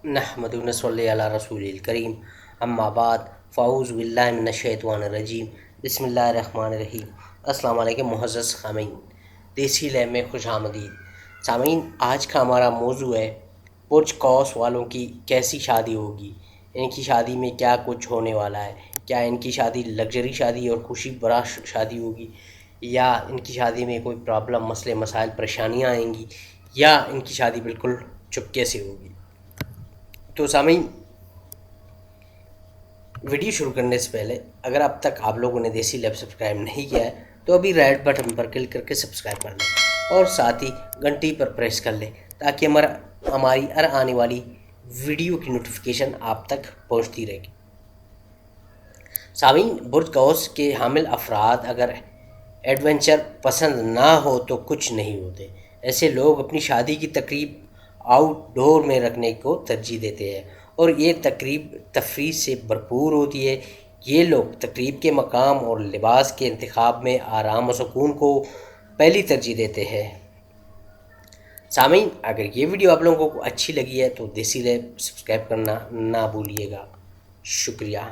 نحمد نصلی علی رسول الکریم اما بعد فاعوذ باللہ من الشیطان الرجیم بسم اللہ الرحمن الرحیم۔ السلام علیکم معزز سامعین، دیسی لیب میں خوش آمدید۔ سامعین، آج کا ہمارا موضوع ہے برج قوس والوں کی کیسی شادی ہوگی، ان کی شادی میں کیا کچھ ہونے والا ہے، کیا ان کی شادی لگژری شادی اور خوشی برا شادی ہوگی، یا ان کی شادی میں کوئی پرابلم، مسئلے، مسائل، پریشانیاں آئیں گی، یا ان کی شادی بالکل چپکے سے ہوگی۔ تو سامعین، ویڈیو شروع کرنے سے پہلے اگر اب تک آپ لوگوں نے دیسی لیب سبسکرائب نہیں کیا ہے تو ابھی ریڈ بٹن پر کلک کر کے سبسکرائب کر لیں اور ساتھ ہی گھنٹی پر پریس کر لیں تاکہ ہماری ہر آنے والی ویڈیو کی نوٹیفیکیشن آپ تک پہنچتی رہے گی۔ سامعین، برج قوس کے حامل افراد اگر ایڈونچر پسند نہ ہو تو کچھ نہیں ہوتے۔ ایسے لوگ اپنی شادی کی تقریب آؤٹ ڈور میں رکھنے کو ترجیح دیتے ہیں اور یہ تقریب تفریح سے بھرپور ہوتی ہے۔ یہ لوگ تقریب کے مقام اور لباس کے انتخاب میں آرام و سکون کو پہلی ترجیح دیتے ہیں۔ سامعین، اگر یہ ویڈیو آپ لوگوں کو اچھی لگی ہے تو دیسی لیب سبسکرائب کرنا نہ بھولیے گا۔ شکریہ۔